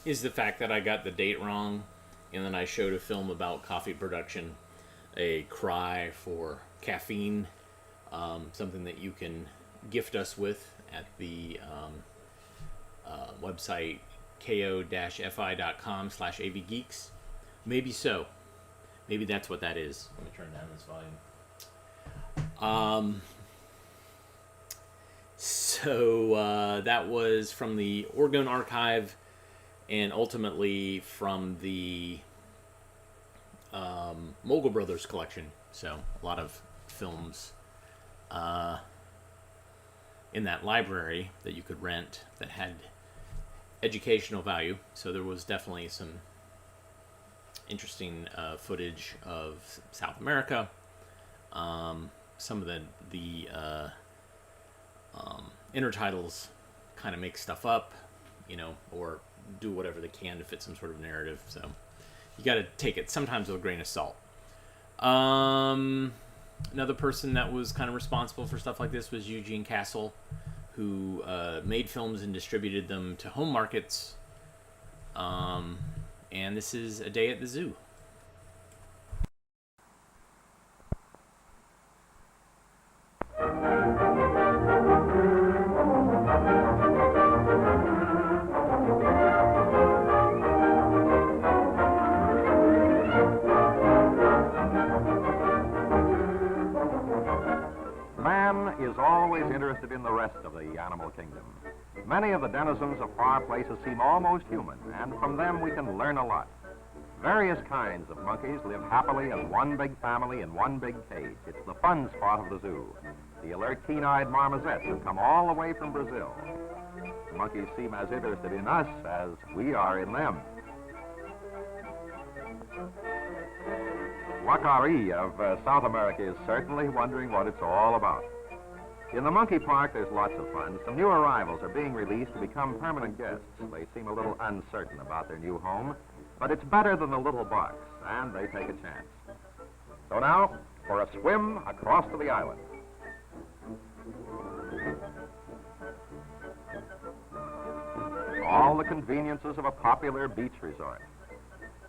is the fact that I got the date wrong, and then I showed a film about coffee production, a cry for caffeine, something that you can gift us with at the website ko-fi.com/avgeeks. Maybe so. Maybe that's what that is. Let me turn down this volume. So that was from the Orgone Archive, and ultimately from the Mogul Brothers collection. So a lot of films in that library that you could rent that had educational value. So there was definitely some interesting footage of South America. Some of the intertitles kind of make stuff up, or do whatever they can to fit some sort of narrative. So you got to take it sometimes with a grain of salt. Another person that was kind of responsible for stuff like this was Eugene Castle, who made films and distributed them to home markets. And this is A Day at the Zoo. Man is always interested in the rest of the animal kingdom. Many of the denizens of far places seem almost human, and from them we can learn a lot. Various kinds of monkeys live happily as one big family in one big cage. It's the fun spot of the zoo. The alert, keen-eyed marmosets have come all the way from Brazil. The monkeys seem as interested in us as we are in them. Wakari of South America is certainly wondering what it's all about. In the monkey park, there's lots of fun. Some new arrivals are being released to become permanent guests. They seem a little uncertain about their new home, but it's better than the little box, and they take a chance. So now, for a swim across to the island. All the conveniences of a popular beach resort.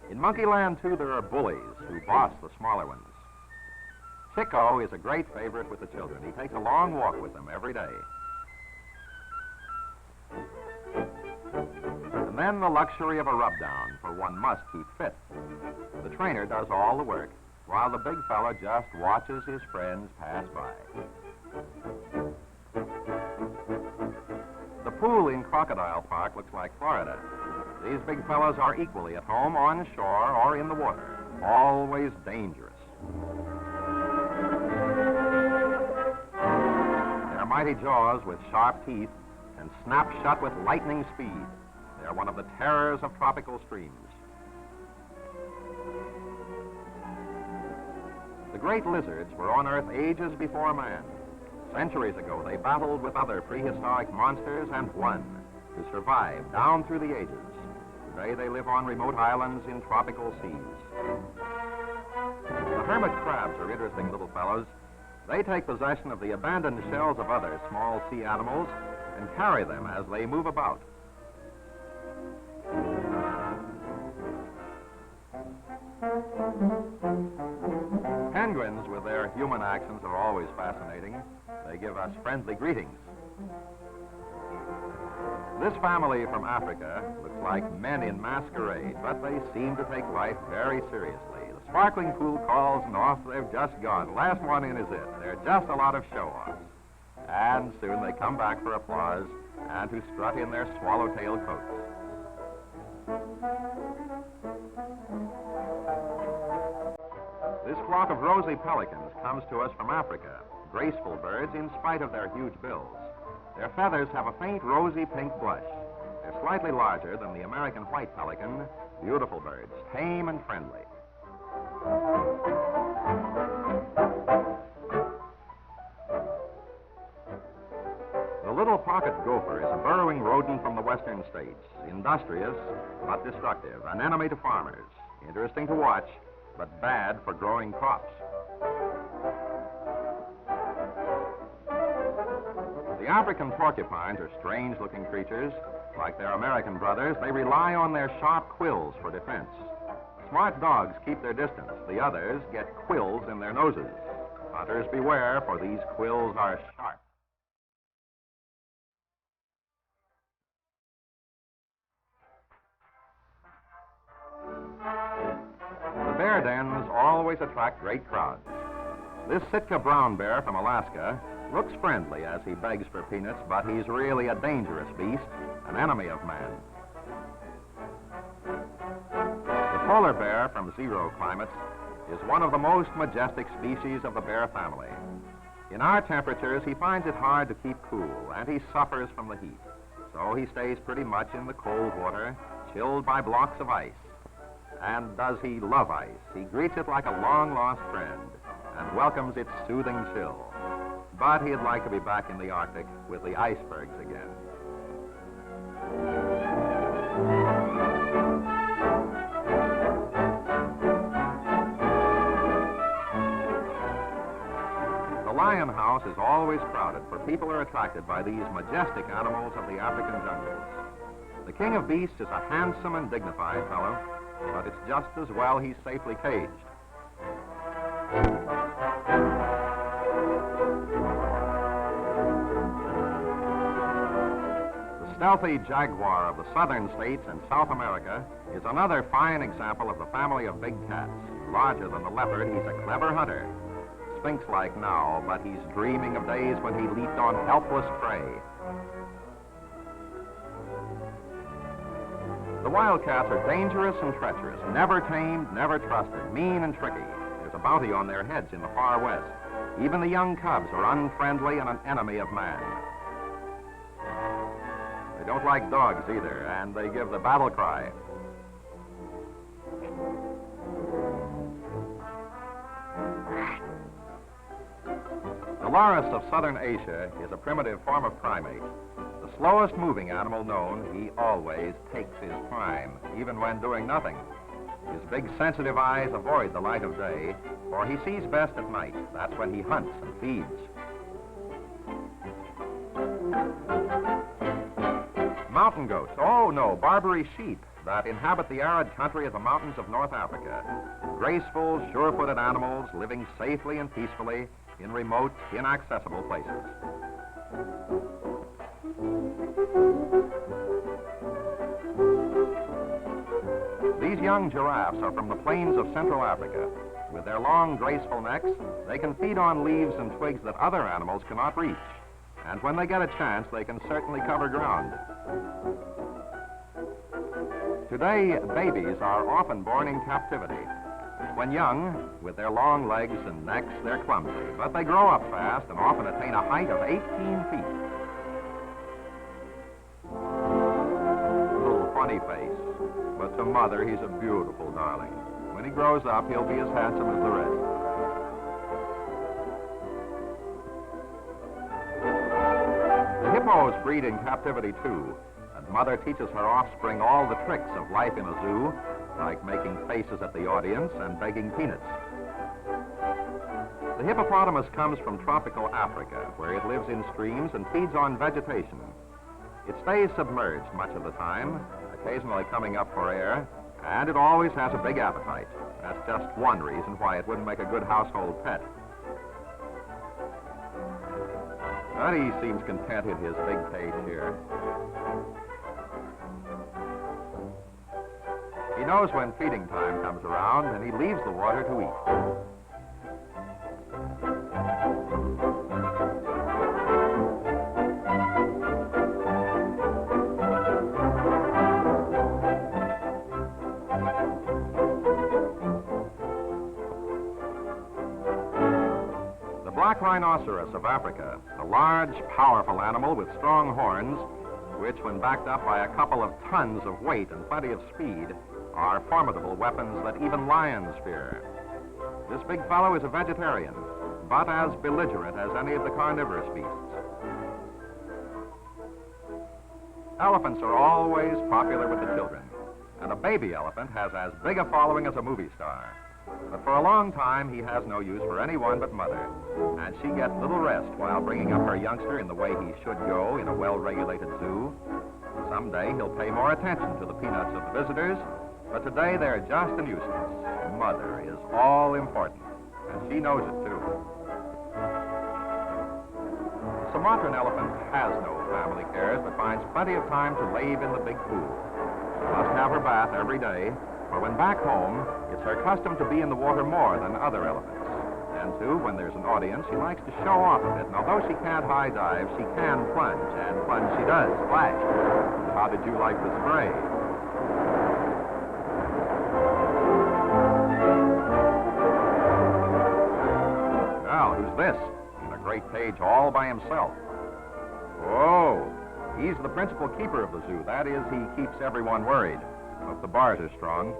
In Monkeyland, too, there are bullies who boss the smaller ones. Chico is a great favorite with the children. He takes a long walk with them every day. And then the luxury of a rub-down, for one must keep fit. The trainer does all the work, while the big fella just watches his friends pass by. The pool in Crocodile Park looks like Florida. These big fellows are equally at home on shore or in the water, always dangerous. Their mighty jaws with sharp teeth and snap shut with lightning speed. They're one of the terrors of tropical streams. The great lizards were on Earth ages before man. Centuries ago, they battled with other prehistoric monsters and won to survive down through the ages. Today, they live on remote islands in tropical seas. The hermit crabs are interesting little fellows. They take possession of the abandoned shells of other small sea animals and carry them as they move about. Penguins, with their human accents, are always fascinating. They give us friendly greetings. This family from Africa looks like men in masquerade, but they seem to take life very seriously. The sparkling pool calls, and off they've just gone. Last one in is it. They're just a lot of show-offs. And soon they come back for applause and to strut in their swallowtail coats. This flock of rosy pelicans comes to us from Africa, graceful birds in spite of their huge bills. Their feathers have a faint rosy pink blush. They're slightly larger than the American white pelican. Beautiful birds, tame and friendly. The little pocket gopher is a burrowing rodent from the western states, industrious but destructive, an enemy to farmers, interesting to watch, but bad for growing crops. The African porcupines are strange-looking creatures. Like their American brothers, they rely on their sharp quills for defense. Smart dogs keep their distance. The others get quills in their noses. Hunters beware, for these quills are sharp. The bear dens always attract great crowds. This Sitka brown bear from Alaska looks friendly as he begs for peanuts, but he's really a dangerous beast, an enemy of man. The polar bear from zero climates is one of the most majestic species of the bear family. In our temperatures, he finds it hard to keep cool, and he suffers from the heat. So he stays pretty much in the cold water, chilled by blocks of ice. And does he love ice? He greets it like a long-lost friend and welcomes its soothing chill. But he'd like to be back in the Arctic with the icebergs again. The lion house is always crowded, for people are attracted by these majestic animals of the African jungles. The king of beasts is a handsome and dignified fellow, but it's just as well he's safely caged. The stealthy jaguar of the southern states and South America is another fine example of the family of big cats. Larger than the leopard, he's a clever hunter. Sphinx-like now, but he's dreaming of days when he leaped on helpless prey. The wildcats are dangerous and treacherous, never tamed, never trusted, mean and tricky. There's a bounty on their heads in the far west. Even the young cubs are unfriendly and an enemy of man. They don't like dogs either, and they give the battle cry. The loris of southern Asia is a primitive form of primate. The slowest moving animal known, he always takes his time, even when doing nothing. His big sensitive eyes avoid the light of day, for he sees best at night. That's when he hunts and feeds. Mountain goats, oh no, Barbary sheep that inhabit the arid country of the mountains of North Africa. Graceful, sure-footed animals living safely and peacefully in remote, inaccessible places. These young giraffes are from the plains of Central Africa. With their long, graceful necks, they can feed on leaves and twigs that other animals cannot reach. And when they get a chance, they can certainly cover ground. Today, babies are often born in captivity. When young, with their long legs and necks, they're clumsy, but they grow up fast and often attain a height of 18 feet. Little funny face, but to mother, he's a beautiful darling. When he grows up, he'll be as handsome as the rest. The hippos breed in captivity, too, and mother teaches her offspring all the tricks of life in a zoo, like making faces at the audience and begging peanuts. The hippopotamus comes from tropical Africa, where it lives in streams and feeds on vegetation. It stays submerged much of the time, occasionally coming up for air, and it always has a big appetite. That's just one reason why it wouldn't make a good household pet. But he seems content in his big cage here. He knows when feeding time comes around, and he leaves the water to eat. The black rhinoceros of Africa, a large, powerful animal with strong horns, which, when backed up by a couple of tons of weight and plenty of speed, are formidable weapons that even lions fear. This big fellow is a vegetarian, but as belligerent as any of the carnivorous beasts. Elephants are always popular with the children, and a baby elephant has as big a following as a movie star. But for a long time, he has no use for anyone but mother, and she gets little rest while bringing up her youngster in the way he should go in a well-regulated zoo. Someday he'll pay more attention to the peanuts of the visitors, but today they're just a nuisance. Mother is all important, and she knows it too. The Sumatran elephant has no family cares, but finds plenty of time to lave in the big pool. She must have her bath every day, for when back home, it's her custom to be in the water more than other elephants. And too, when there's an audience, she likes to show off a bit. And although she can't high dive, she can plunge, and plunge she does. Splash. How did you like the spray? Now, who's this? In a great cage all by himself. Oh, he's the principal keeper of the zoo. That is, he keeps everyone worried. Hope the bars are strong.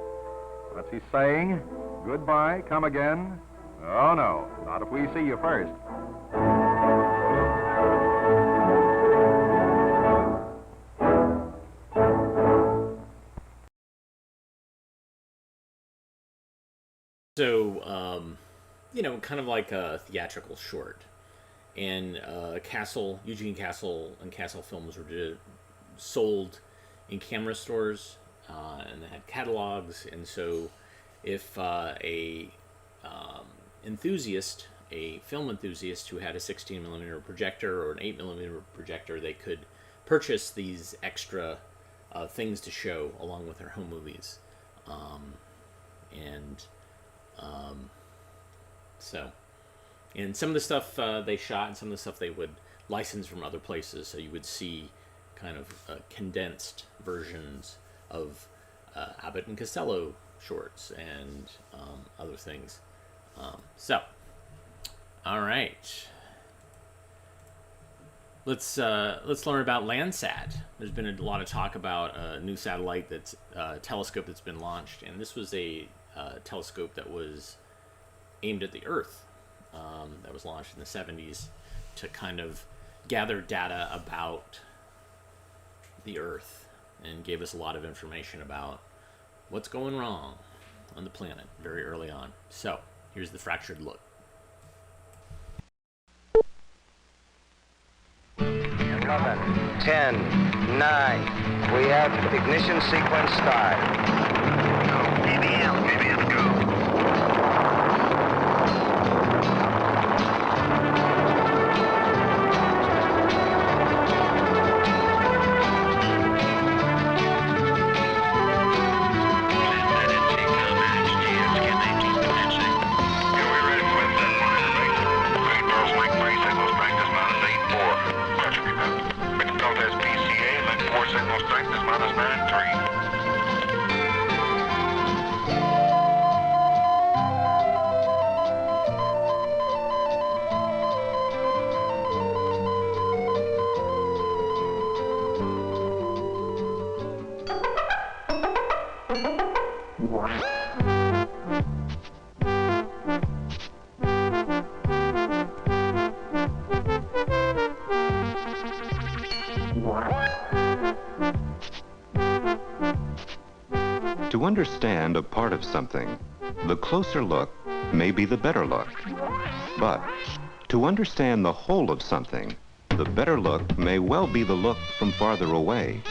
What's he saying? Goodbye, come again? Oh, no, not if we see you first. So, kind of like a theatrical short. And Eugene Castle and Castle Films were sold in camera stores, and they had catalogs. And so if a film enthusiast who had a 16mm projector or an 8mm projector, they could purchase these extra things to show along with their home movies. And some of the stuff they shot and some of the stuff they would license from other places, so you would see kind of condensed versions of Abbott and Costello shorts and other things. All right. Let's learn about Landsat. There's been a lot of talk about a new satellite telescope that's been launched, and this was a telescope that was aimed at the Earth. That was launched in the 70s to kind of gather data about the Earth and gave us a lot of information about what's going wrong on the planet very early on. So here's the fractured look. 11, 10, 9. We have ignition sequence start. BBM, go. To understand a part of something, the closer look may be the better look. But to understand the whole of something, the better look may well be the look from farther away.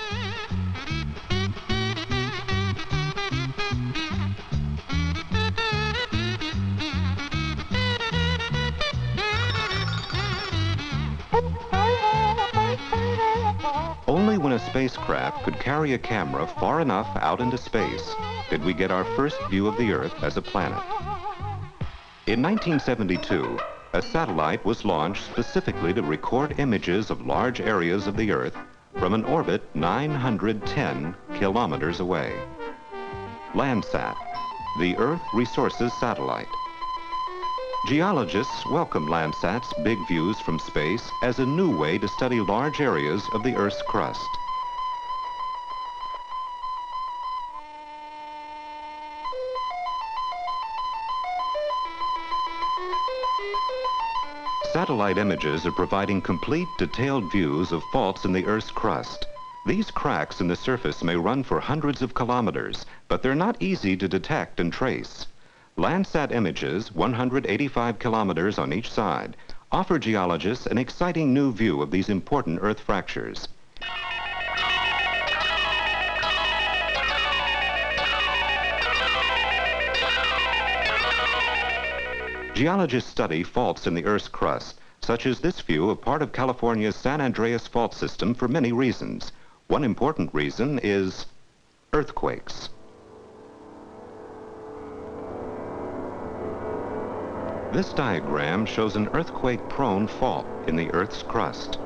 Only when a spacecraft could carry a camera far enough out into space did we get our first view of the Earth as a planet. In 1972, a satellite was launched specifically to record images of large areas of the Earth from an orbit 910 kilometers away. Landsat, the Earth Resources Satellite. Geologists welcome Landsat's big views from space as a new way to study large areas of the Earth's crust. Satellite images are providing complete, detailed views of faults in the Earth's crust. These cracks in the surface may run for hundreds of kilometers, but they're not easy to detect and trace. Landsat images, 185 kilometers on each side, offer geologists an exciting new view of these important Earth fractures. Geologists study faults in the Earth's crust, such as this view of part of California's San Andreas fault system, for many reasons. One important reason is earthquakes. This diagram shows an earthquake-prone fault in the Earth's crust.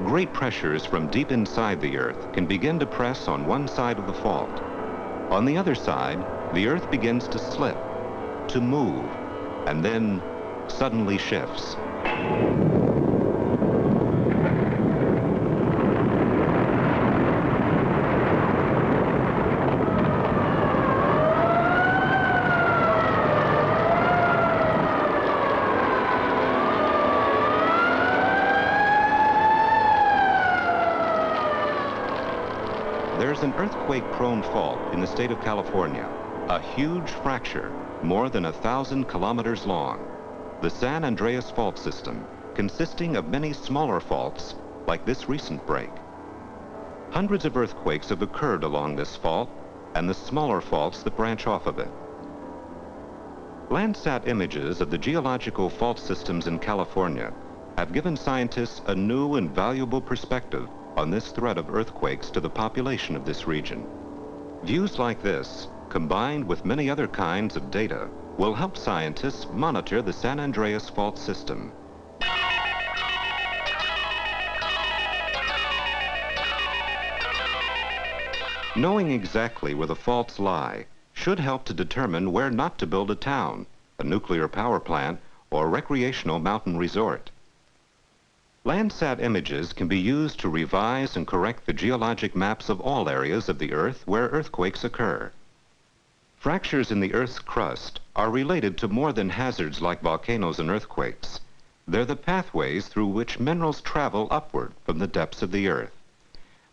Great pressures from deep inside the Earth can begin to press on one side of the fault. On the other side, the Earth begins to slip, to move, and then suddenly shifts. There's an earthquake-prone fault in the state of California, a huge fracture more than 1,000 kilometers long, the San Andreas fault system, consisting of many smaller faults like this recent break. Hundreds of earthquakes have occurred along this fault and the smaller faults that branch off of it. Landsat images of the geological fault systems in California have given scientists a new and valuable perspective on this threat of earthquakes to the population of this region. Views like this, combined with many other kinds of data, will help scientists monitor the San Andreas fault system. Knowing exactly where the faults lie should help to determine where not to build a town, a nuclear power plant, or recreational mountain resort. Landsat images can be used to revise and correct the geologic maps of all areas of the Earth where earthquakes occur. Fractures in the Earth's crust are related to more than hazards like volcanoes and earthquakes. They're the pathways through which minerals travel upward from the depths of the Earth.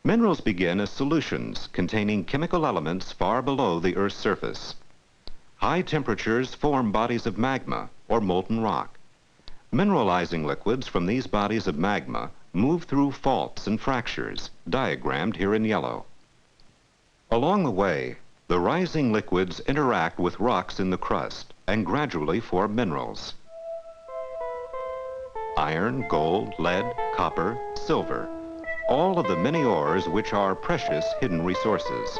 Minerals begin as solutions containing chemical elements far below the Earth's surface. High temperatures form bodies of magma or molten rock. Mineralizing liquids from these bodies of magma move through faults and fractures, diagrammed here in yellow. Along the way, the rising liquids interact with rocks in the crust and gradually form minerals. Iron, gold, lead, copper, silver, all of the many ores which are precious hidden resources.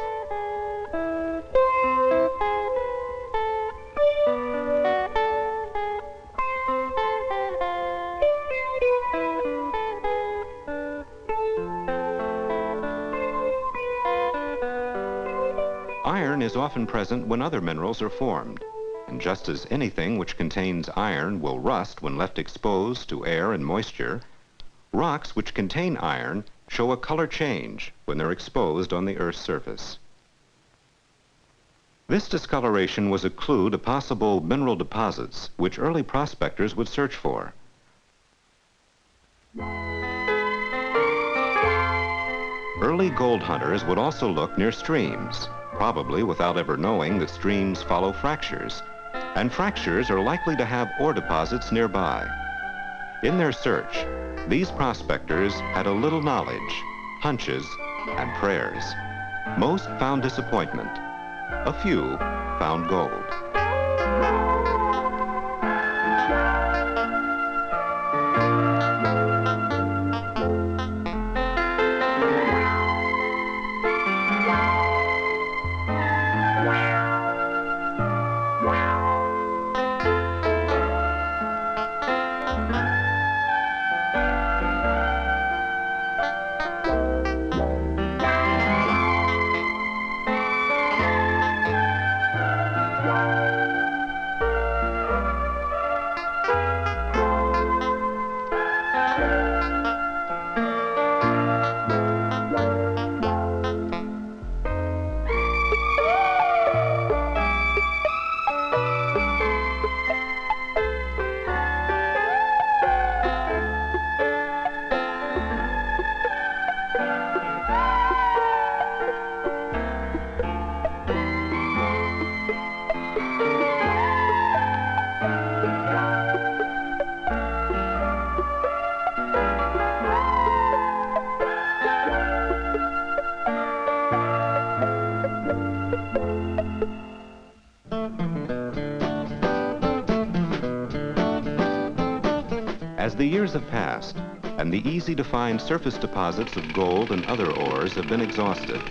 Iron is often present when other minerals are formed, and just as anything which contains iron will rust when left exposed to air and moisture, rocks which contain iron show a color change when they're exposed on the Earth's surface. This discoloration was a clue to possible mineral deposits which early prospectors would search for. Early gold hunters would also look near streams, probably without ever knowing that streams follow fractures, and fractures are likely to have ore deposits nearby. In their search, these prospectors had a little knowledge, hunches, and prayers. Most found disappointment. A few found gold. As the years have passed, and the easy-to-find surface deposits of gold and other ores have been exhausted,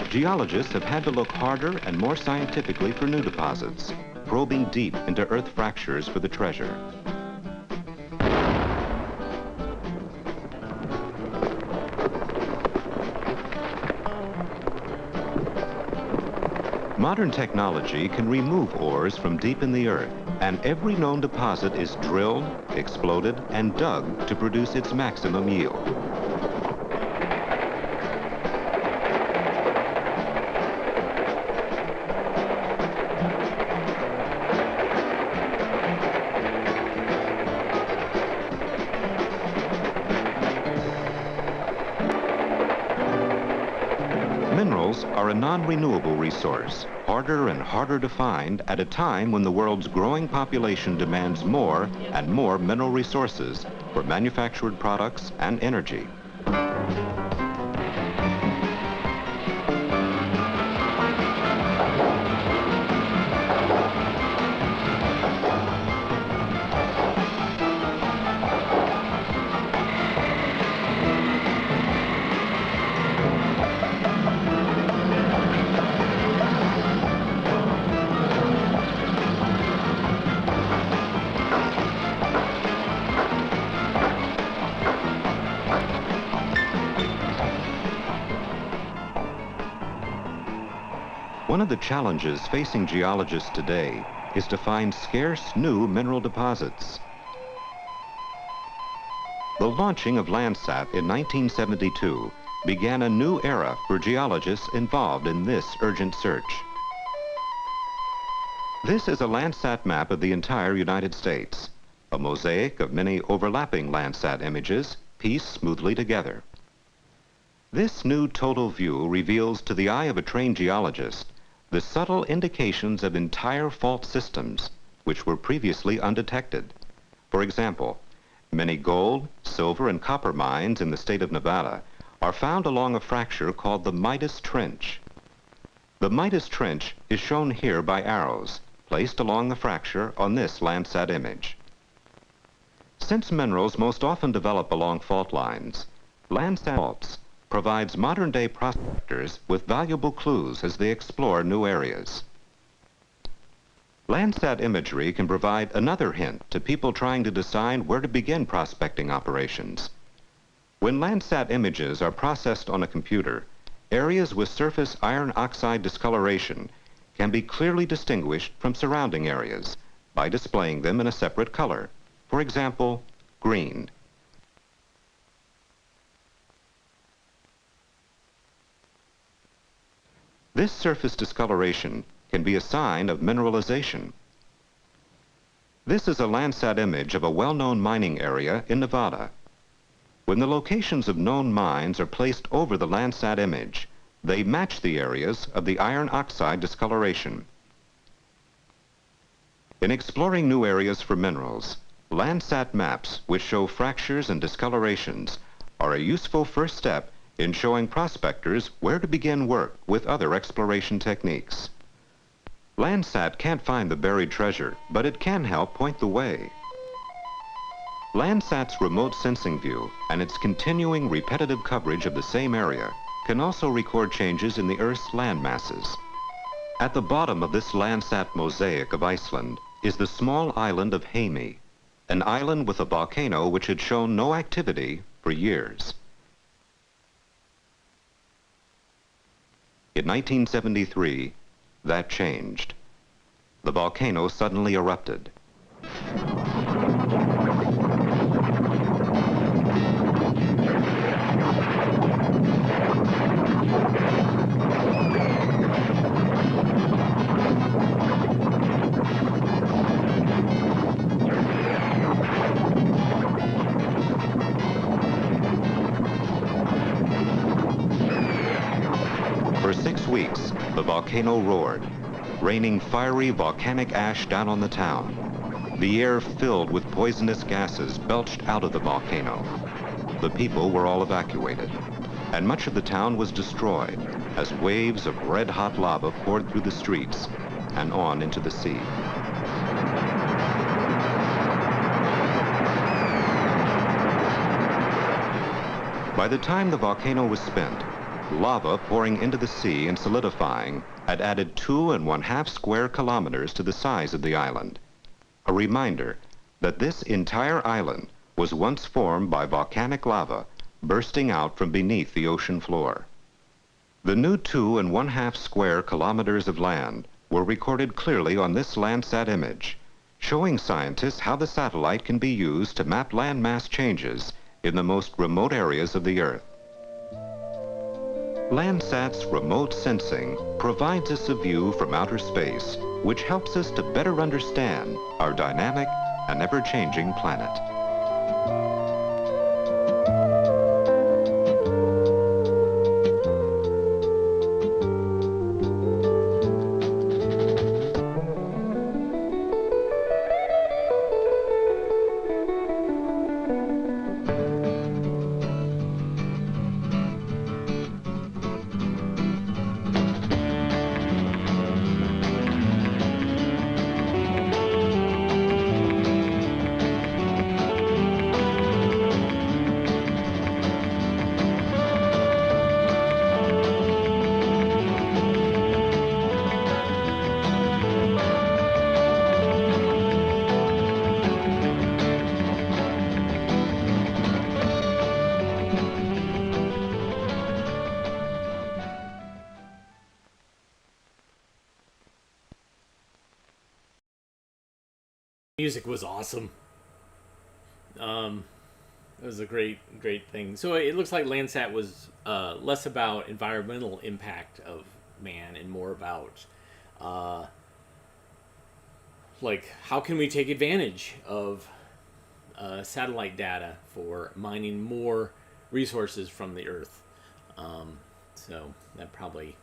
geologists have had to look harder and more scientifically for new deposits, probing deep into earth fractures for the treasure. Modern technology can remove ores from deep in the earth, and every known deposit is drilled, exploded, and dug to produce its maximum yield. Minerals are a non-renewable resource, harder and harder to find at a time when the world's growing population demands more and more mineral resources for manufactured products and energy. One of the challenges facing geologists today is to find scarce new mineral deposits. The launching of Landsat in 1972 began a new era for geologists involved in this urgent search. This is a Landsat map of the entire United States, a mosaic of many overlapping Landsat images pieced smoothly together. This new total view reveals to the eye of a trained geologist the subtle indications of entire fault systems which were previously undetected. For example, many gold, silver, and copper mines in the state of Nevada are found along a fracture called the Midas Trench. The Midas Trench is shown here by arrows placed along the fracture on this Landsat image. Since minerals most often develop along fault lines, Landsat faults provides modern-day prospectors with valuable clues as they explore new areas. Landsat imagery can provide another hint to people trying to decide where to begin prospecting operations. When Landsat images are processed on a computer, areas with surface iron oxide discoloration can be clearly distinguished from surrounding areas by displaying them in a separate color. For example, green. This surface discoloration can be a sign of mineralization. This is a Landsat image of a well-known mining area in Nevada. When the locations of known mines are placed over the Landsat image, they match the areas of the iron oxide discoloration. In exploring new areas for minerals, Landsat maps which show fractures and discolorations are a useful first step in showing prospectors where to begin work with other exploration techniques. Landsat can't find the buried treasure, but it can help point the way. Landsat's remote sensing view and its continuing repetitive coverage of the same area can also record changes in the Earth's land masses. At the bottom of this Landsat mosaic of Iceland is the small island of Heimi, an island with a volcano which had shown no activity for years. In 1973, that changed. The volcano suddenly erupted. For 6 weeks, the volcano roared, raining fiery volcanic ash down on the town. The air filled with poisonous gases belched out of the volcano. The people were all evacuated, and much of the town was destroyed as waves of red-hot lava poured through the streets and on into the sea. By the time the volcano was spent, lava pouring into the sea and solidifying had added 2½ square kilometers to the size of the island. A reminder that this entire island was once formed by volcanic lava bursting out from beneath the ocean floor. The new 2½ square kilometers of land were recorded clearly on this Landsat image, showing scientists how the satellite can be used to map landmass changes in the most remote areas of the Earth. Landsat's remote sensing provides us a view from outer space, which helps us to better understand our dynamic and ever-changing planet. Music was awesome. It was a great thing. So it looks like Landsat was less about environmental impact of man and more about like how can we take advantage of satellite data for mining more resources from the Earth. So that probably,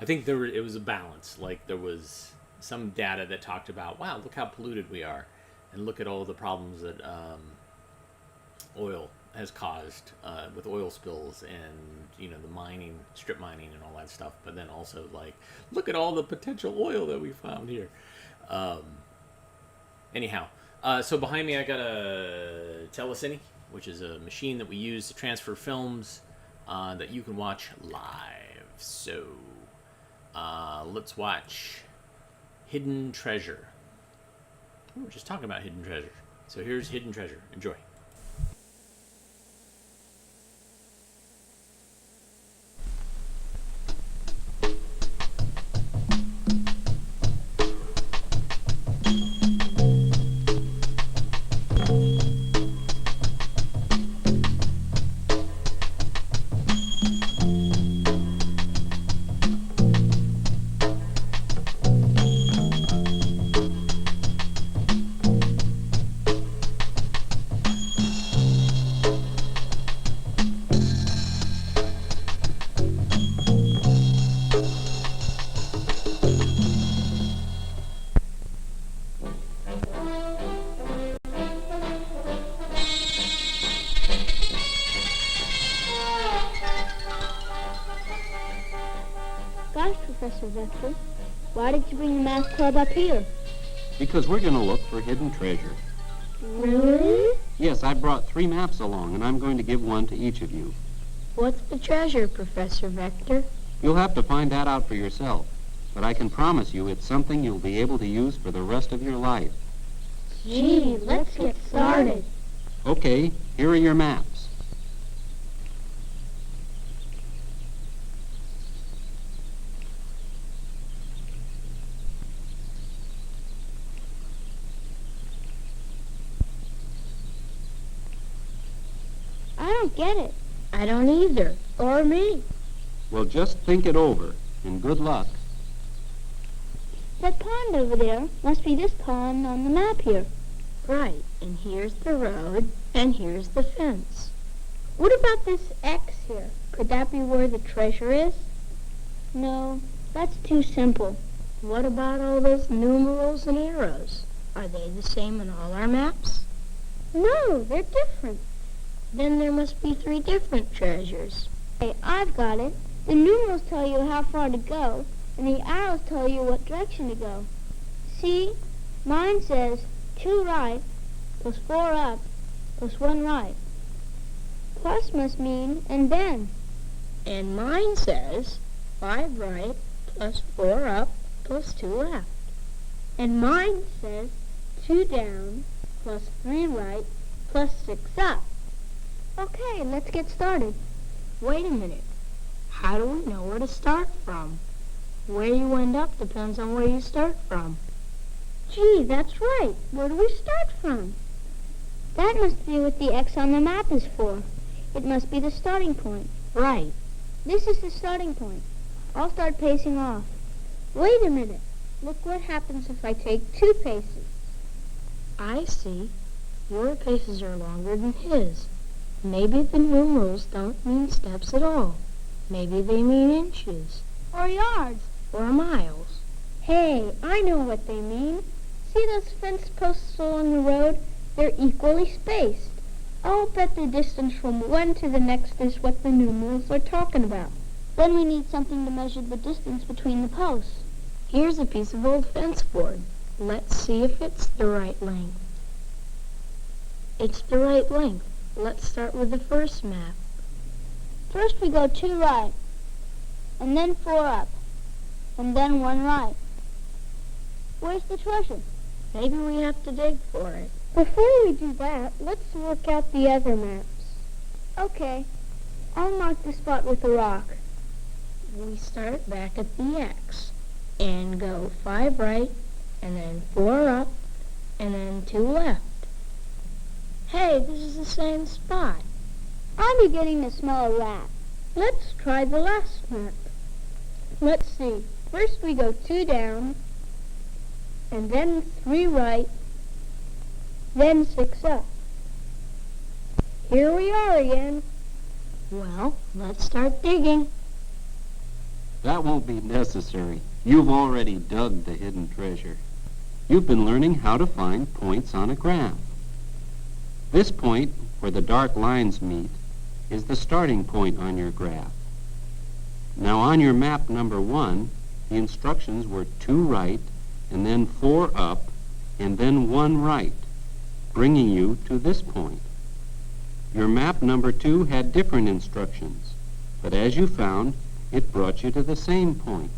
I think it was a balance. Like there was some data that talked about, wow, look how polluted we are, and look at all the problems that oil has caused with oil spills and the strip mining and all that stuff. But then also like, look at all the potential oil that we found here. Anyhow, so behind me I got a telecine, which is a machine that we use to transfer films that you can watch live. So let's watch Hidden Treasure. We were just talking about Hidden Treasure. So here's Hidden Treasure. Enjoy. Gosh, Professor Vector, why did you bring the math club up here? Because we're going to look for hidden treasure. Really? Yes, I brought 3 maps along, and I'm going to give one to each of you. What's the treasure, Professor Vector? You'll have to find that out for yourself. But I can promise you it's something you'll be able to use for the rest of your life. Gee, let's get started. Okay, here are your maps. I don't get it. I don't either. Or me. Well, just think it over, and good luck. That pond over there must be this pond on the map here. Right, and here's the road, and here's the fence. What about this X here? Could that be where the treasure is? No, that's too simple. What about all those numerals and arrows? Are they the same in all our maps? No, they're different. Then there must be 3 different treasures. Hey, I've got it. The numerals tell you how far to go, and the arrows tell you what direction to go. See? Mine says 2 right, plus 4 up, plus 1 right. plus must mean and then. And mine says 5 right plus 4 up plus 2 left. And mine says 2 down plus 3 right plus 6 up. Okay, let's get started. Wait a minute. How do we know where to start from? Where you end up depends on where you start from. Gee, that's right. Where do we start from? That must be what the X on the map is for. It must be the starting point. Right. This is the starting point. I'll start pacing off. Wait a minute. Look what happens if I take 2 paces. I see. Your paces are longer than his. Maybe the numerals don't mean steps at all. Maybe they mean inches. Or yards. Or miles. Hey, I know what they mean. See those fence posts along the road? They're equally spaced. I'll bet the distance from one to the next is what the numerals are talking about. Then we need something to measure the distance between the posts. Here's a piece of old fence board. Let's see if it's the right length. It's the right length. Let's start with the first map. First we go 2 right, and then 4 up, and then 1 right. Where's the treasure? Maybe we have to dig for it. Before we do that, let's work out the other maps. Okay, I'll mark the spot with a rock. We start back at the X and go 5 right, and then 4 up, and then 2 left. Hey, this is the same spot. I'm beginning to smell a rat. Let's try the last map. Let's see. First we go 2 down, and then 3 right, then 6 up. Here we are again. Well, let's start digging. That won't be necessary. You've already dug the hidden treasure. You've been learning how to find points on a graph. This point, where the dark lines meet, is the starting point on your graph. Now on your map number 1, the instructions were 2 right, and then 4 up, and then 1 right, bringing you to this point. Your map number 2 had different instructions, but as you found, it brought you to the same point.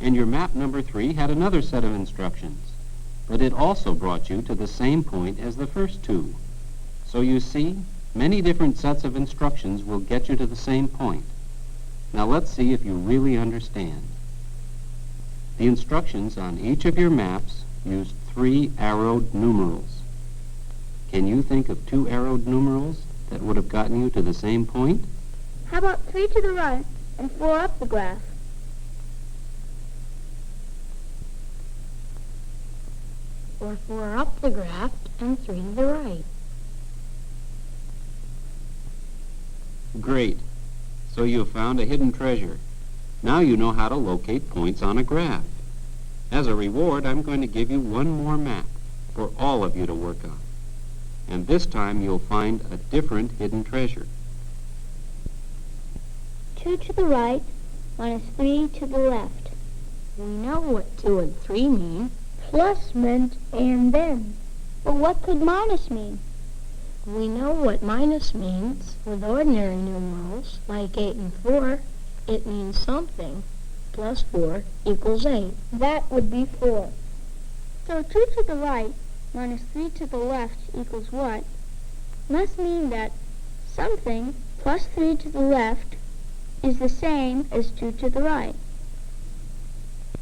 And your map number 3 had another set of instructions, but it also brought you to the same point as the first 2. So you see, many different sets of instructions will get you to the same point. Now let's see if you really understand. The instructions on each of your maps used 3 arrowed numerals. Can you think of 2 arrowed numerals that would have gotten you to the same point? How about 3 to the right and 4 up the graph? Or 4 up the graph and 3 to the right. Great. So you have found a hidden treasure. Now you know how to locate points on a graph. As a reward, I'm going to give you 1 more map for all of you to work on. And this time you'll find a different hidden treasure. 2 to the right minus 3 to the left. We know what 2 and 3 mean. Plus meant and then. But what could minus mean? We know what minus means. With ordinary numerals, like 8 and 4, it means something. Plus 4 equals 8. That would be 4. So 2 to the right minus 3 to the left equals what? Must mean that something plus 3 to the left is the same as 2 to the right.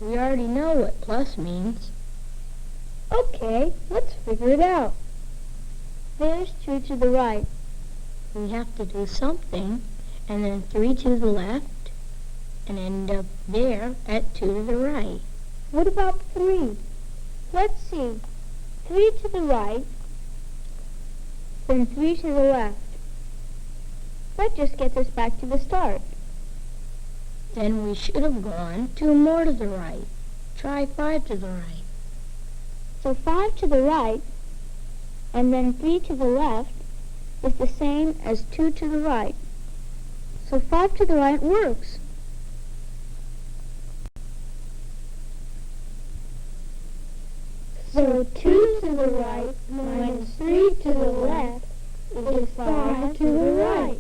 We already know what plus means. Okay, let's figure it out. There's 2 to the right. We have to do something, and then 3 to the left, and end up there at 2 to the right. What about 3? Let's see. 3 to the right, then 3 to the left. That just gets us back to the start. Then we should have gone 2 more to the right. Try 5 to the right. So 5 to the right, and then 3 to the left, is the same as 2 to the right. So 5 to the right works. So 2 to the right minus 3 to the left is 5 to the right.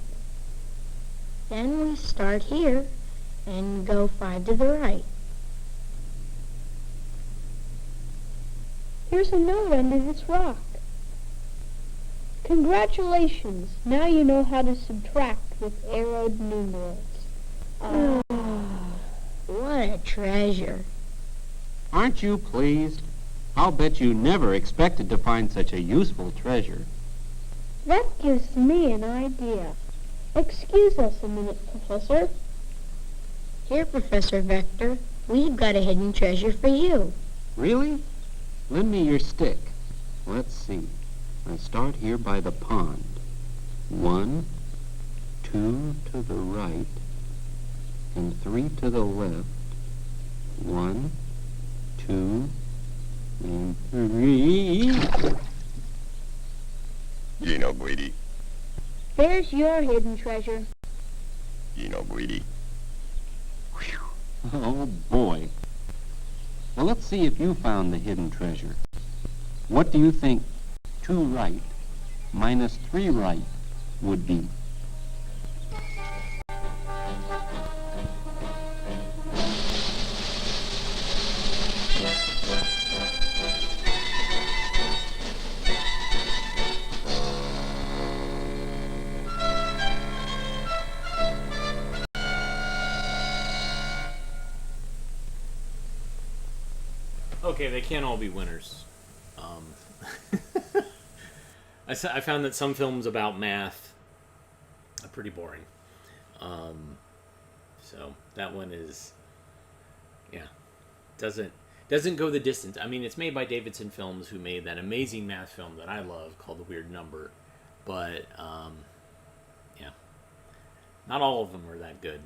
Then we start here and go 5 to the right. Here's a note under this rock. Congratulations! Now you know how to subtract with arrowed numerals. What a treasure. Aren't you pleased? I'll bet you never expected to find such a useful treasure. That gives me an idea. Excuse us a minute, Professor. Here, Professor Vector, we've got a hidden treasure for you. Really? Lend me your stick. Let's see. I start here by the pond. 1, 2 to the right, and 3 to the left. 1, 2, and 3. Gino Guidi. There's your hidden treasure. Gino Guidi. Oh, boy. Well, let's see if you found the hidden treasure. What do you think 2 right minus 3 right would be? Okay, they can't all be winners. I found that some films about math are pretty boring. So that one is, doesn't go the distance. I mean, it's made by Davidson Films, who made that amazing math film that I love called The Weird Number. But not all of them are that good.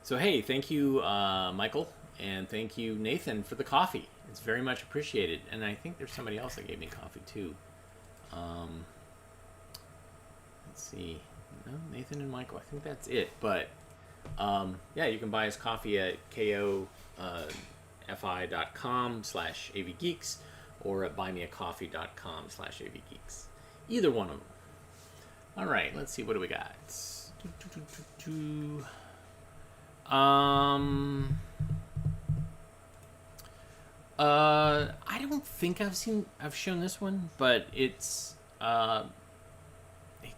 So hey, thank you, Michael. And thank you, Nathan, for the coffee. It's very much appreciated. And I think there's somebody else that gave me coffee, too. Let's see. No, Nathan and Michael. I think that's it. But, you can buy us coffee at kofi.com/avgeeks or at buymeacoffee.com/avgeeks. Either one of them. All right, let's see. What do we got? I don't think I've shown this one, but it's it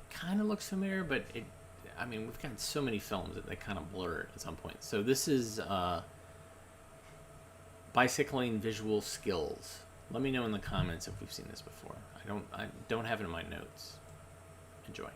kind of looks familiar, but we've got so many films that they kind of blur at some point. So this is Bicycling Visual Skills. Let me know in the comments if we've seen this before. I don't have it in my notes. Enjoy.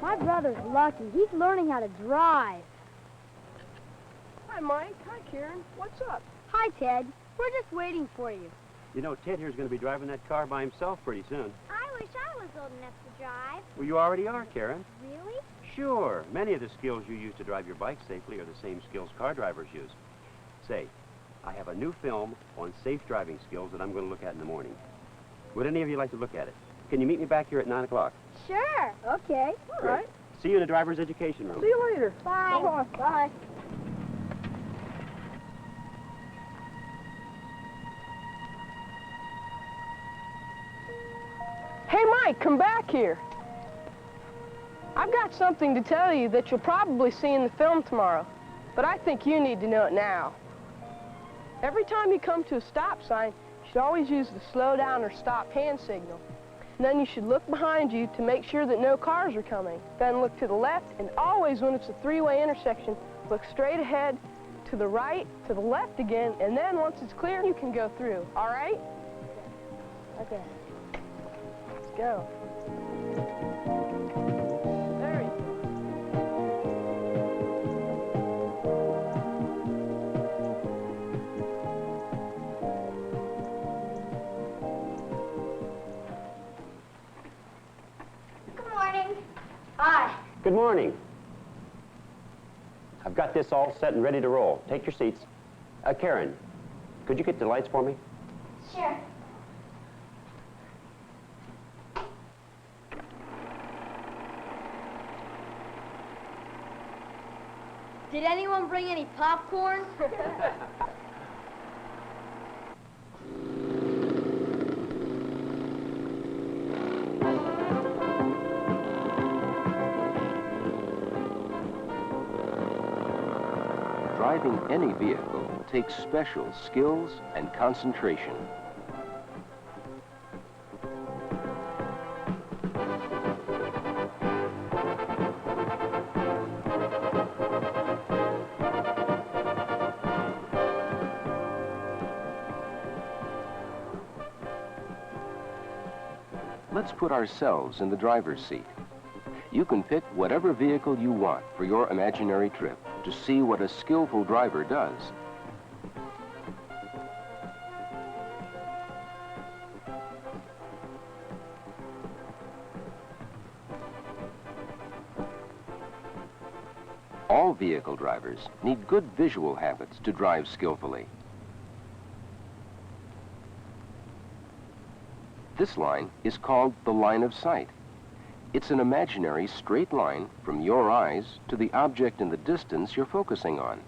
My brother's lucky. He's learning how to drive. Hi, Mike. Hi, Karen. What's up? Hi, Ted. We're just waiting for you. You know, Ted here's going to be driving that car by himself pretty soon. I wish I was old enough to drive. Well, you already are, Karen. Really? Sure. Many of the skills you use to drive your bike safely are the same skills car drivers use. Say, I have a new film on safe driving skills that I'm going to look at in the morning. Would any of you like to look at it? Can you meet me back here at 9 o'clock? Sure. Okay. All right. See you in the driver's education room. See you later. Bye. Bye. Bye. Hey, Mike, come back here. I've got something to tell you that you'll probably see in the film tomorrow, but I think you need to know it now. Every time you come to a stop sign, you should always use the slow down or stop hand signal. And then you should look behind you to make sure that no cars are coming. Then look to the left, and always when it's a three-way intersection, Look straight ahead, to the right, to the left again, and then once it's clear, you can go through. All right? Okay. Let's go. There you go. Good morning. Hi. Good morning. I've got this all set and ready to roll. Take your seats. Karen, could you get the lights for me? Sure. Did anyone bring any popcorn? Driving any vehicle takes special skills and concentration. Let's put ourselves in the driver's seat. You can pick whatever vehicle you want for your imaginary trip to see what a skillful driver does. All vehicle drivers need good visual habits to drive skillfully. This line is called the line of sight. It's an imaginary straight line from your eyes to the object in the distance you're focusing on.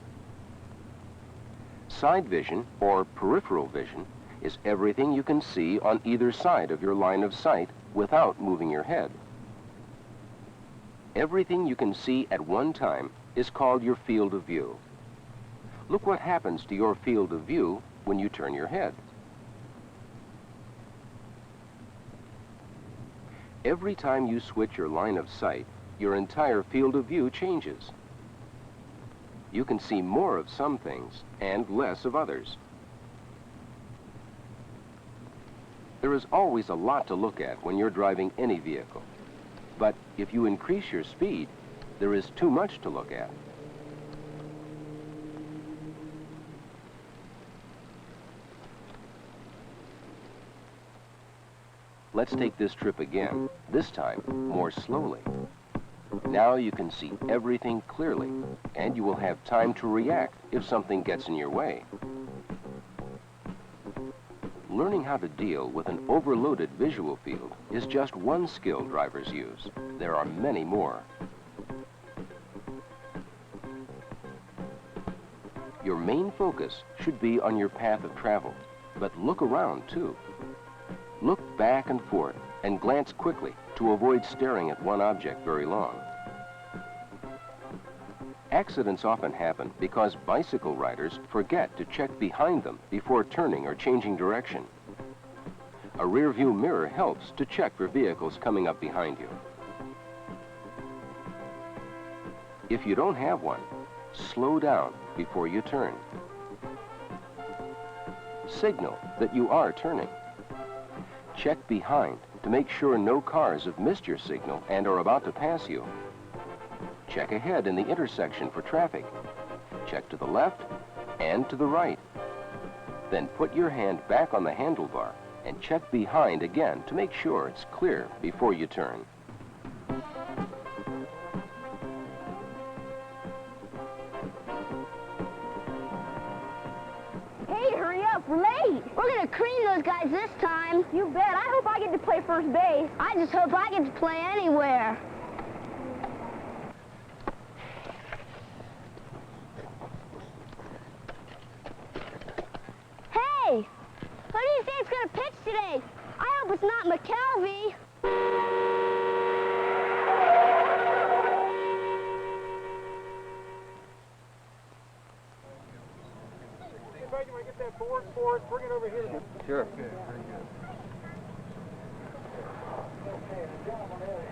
Side vision, or peripheral vision, is everything you can see on either side of your line of sight without moving your head. Everything you can see at one time is called your field of view. Look what happens to your field of view when you turn your head. Every time you switch your line of sight, your entire field of view changes. You can see more of some things and less of others. There is always a lot to look at when you're driving any vehicle. But if you increase your speed, there is too much to look at. Let's take this trip again, this time more slowly. Now you can see everything clearly, and you will have time to react if something gets in your way. Learning how to deal with an overloaded visual field is just one skill drivers use. There are many more. Your main focus should be on your path of travel, but look around too. Look back and forth and glance quickly to avoid staring at one object very long. Accidents often happen because bicycle riders forget to check behind them before turning or changing direction. A rear-view mirror helps to check for vehicles coming up behind you. If you don't have one, slow down before you turn. Signal that you are turning. Check behind to make sure no cars have missed your signal and are about to pass you. Check ahead in the intersection for traffic. Check to the left and to the right. Then put your hand back on the handlebar and check behind again to make sure it's clear before you turn. Hey, hurry up, we're late. We're gonna cream those guys this time. You bet. I hope I get to play first base. I just hope I get to play anywhere. Hey, who do you think's gonna pitch today? I hope it's not McKelvey. You want to get that board for us? Bring it over here. Sure. Okay, very good.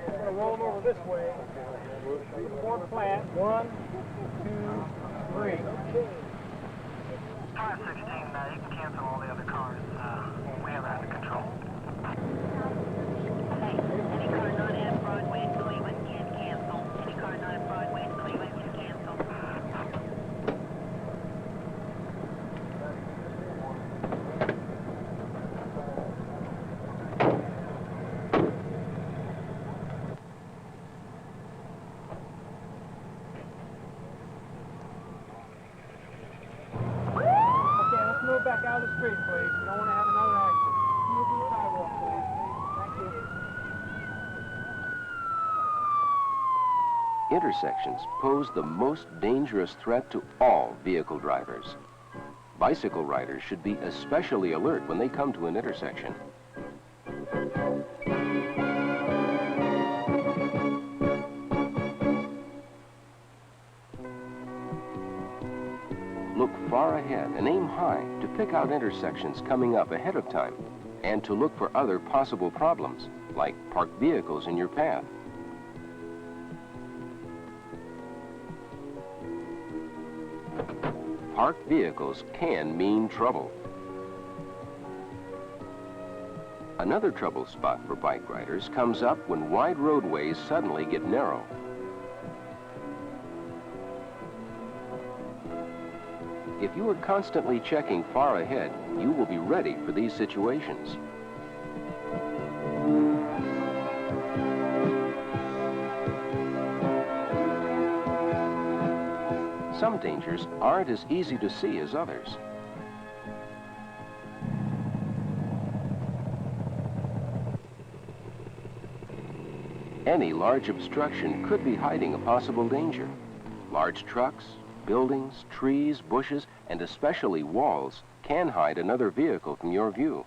I'm going to roll them over this way. Forward flat. 1, 2, 3. Car 16, you can cancel all the other cars. We have that under control. Hey, any car not at Broadway, Cleveland can cancel. Any car not at Broadway, Cleveland can cancel. Move back out of the street, please. We don't want to have another accident. Move to the sidewalk, please. Thank you. Intersections pose the most dangerous threat to all vehicle drivers. Bicycle riders should be especially alert when they come to an intersection. Look far ahead and aim high to pick out intersections coming up ahead of time and to look for other possible problems, like parked vehicles in your path. Parked vehicles can mean trouble. Another trouble spot for bike riders comes up when wide roadways suddenly get narrow. If you are constantly checking far ahead, you will be ready for these situations. Some dangers aren't as easy to see as others. Any large obstruction could be hiding a possible danger. Large trucks, buildings, trees, bushes, and especially walls can hide another vehicle from your view.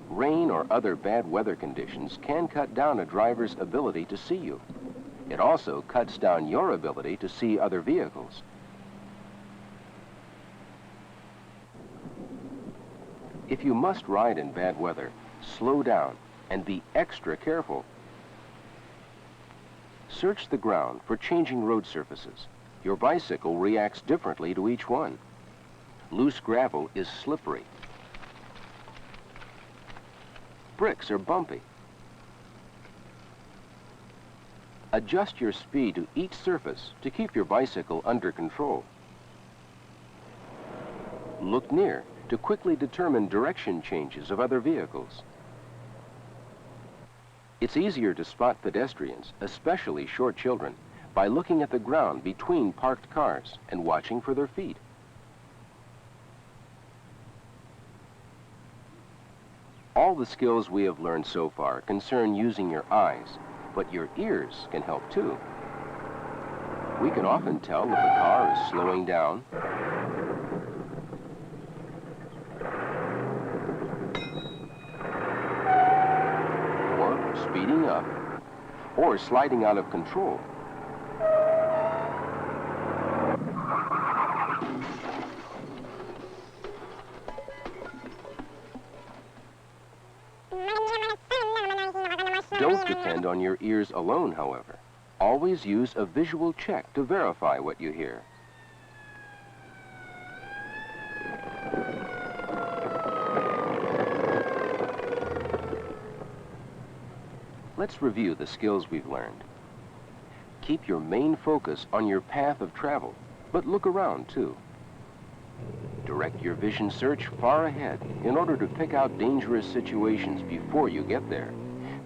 Rain or other bad weather conditions can cut down a driver's ability to see you. It also cuts down your ability to see other vehicles. If you must ride in bad weather, slow down and be extra careful. Search the ground for changing road surfaces. Your bicycle reacts differently to each one. Loose gravel is slippery. Bricks are bumpy. Adjust your speed to each surface to keep your bicycle under control. Look near to quickly determine direction changes of other vehicles. It's easier to spot pedestrians, especially short children, by looking at the ground between parked cars and watching for their feet. All the skills we have learned so far concern using your eyes, but your ears can help too. We can often tell if a car is slowing down or speeding up or sliding out of control. Don't depend on your ears alone, however. Always use a visual check to verify what you hear. Let's review the skills we've learned. Keep your main focus on your path of travel, but look around too. Direct your vision search far ahead in order to pick out dangerous situations before you get there.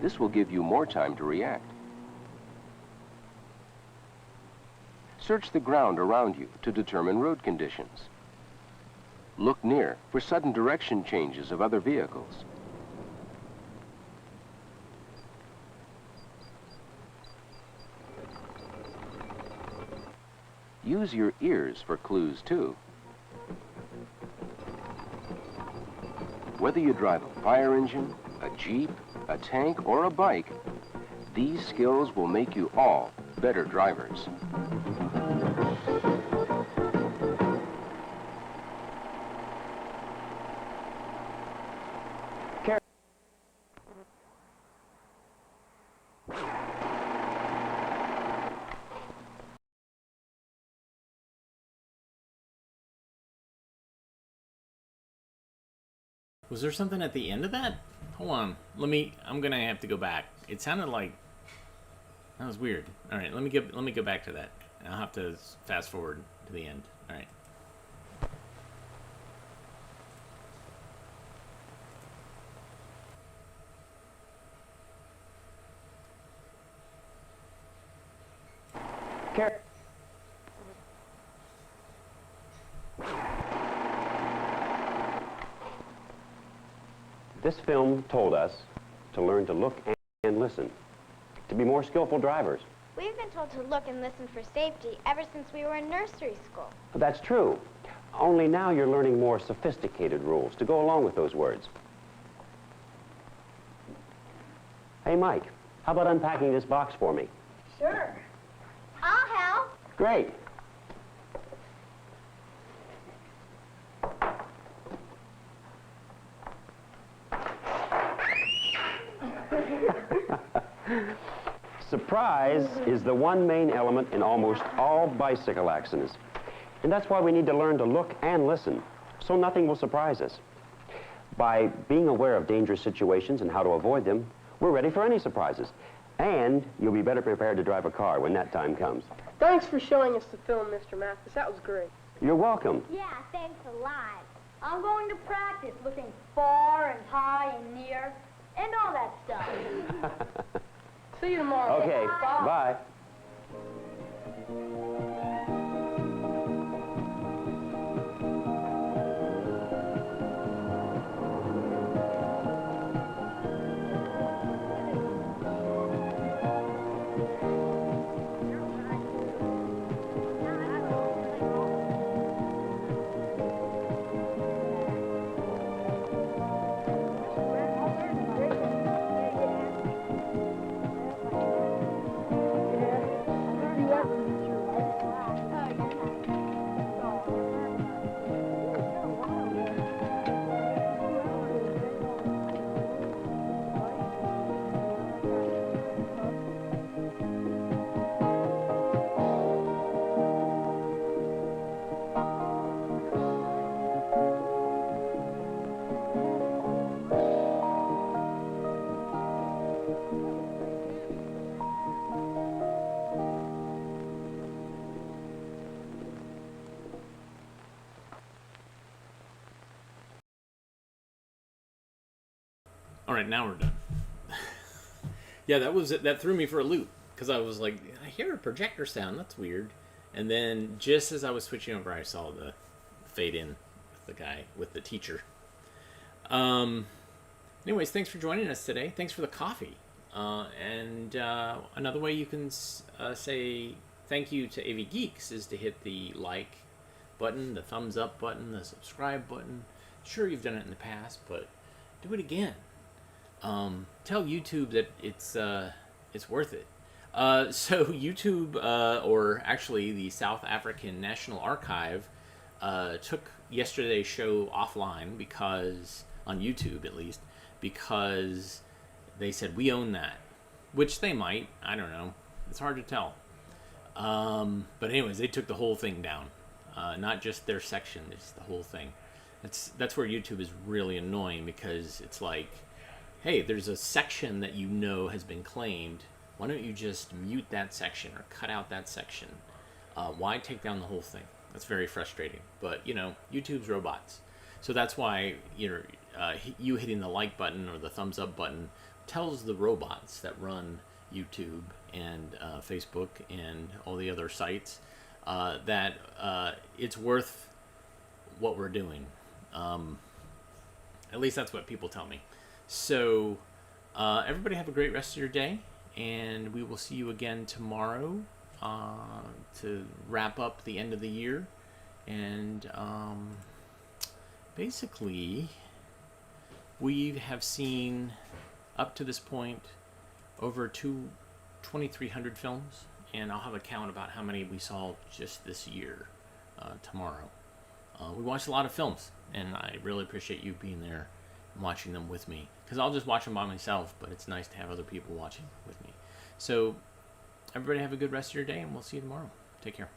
This will give you more time to react. Search the ground around you to determine road conditions. Look near for sudden direction changes of other vehicles. Use your ears for clues too. Whether you drive a fire engine, a Jeep, a tank, or a bike, These skills will make you all better drivers. Was there something at the end of that? Hold on. I'm gonna have to go back. It sounded like that was weird. All right, let me go back to that. I'll have to fast forward to the end. All right. This film told us to learn to look and listen, to be more skillful drivers. We've been told to look and listen for safety ever since we were in nursery school. That's true. Only now you're learning more sophisticated rules to go along with those words. Hey, Mike, how about unpacking this box for me? Sure. I'll help. Great. Surprise is the one main element in almost all bicycle accidents. And that's why we need to learn to look and listen, so nothing will surprise us. By being aware of dangerous situations and how to avoid them, we're ready for any surprises. And you'll be better prepared to drive a car when that time comes. Thanks for showing us the film, Mr. Mathis. That was great. You're welcome. Yeah, thanks a lot. I'm going to practice looking far and high and near and all that stuff. See you tomorrow. Okay, bye. All right, now we're done. Yeah, that threw me for a loop because I was like, I hear a projector sound. That's weird. And then just as I was switching over, I saw the fade in with the guy with the teacher. Anyways, thanks for joining us today. Thanks for the coffee. And another way you can say thank you to AV Geeks is to hit the like button, the thumbs up button, the subscribe button. Sure, you've done it in the past, but do it again. Tell YouTube that it's worth it. So YouTube, or actually the South African National Archive, took yesterday's show offline because, on YouTube at least, because they said we own that, which they might. I don't know. It's hard to tell. But anyways, they took the whole thing down, not just their section, it's the whole thing. That's where YouTube is really annoying because it's like, hey, there's a section that you know has been claimed. Why don't you just mute that section or cut out that section? Why take down the whole thing? That's very frustrating. But, you know, YouTube's robots. So that's why you hitting the like button or the thumbs up button tells the robots that run YouTube and Facebook and all the other sites that it's worth what we're doing. At least that's what people tell me. So everybody have a great rest of your day, and we will see you again tomorrow to wrap up the end of the year. And basically, we have seen up to this point over 2,300 films, and I'll have a count about how many we saw just this year tomorrow. We watched a lot of films, and I really appreciate you being there and watching them with me, because I'll just watch them by myself, but it's nice to have other people watching with me. So everybody have a good rest of your day, and we'll see you tomorrow. Take care.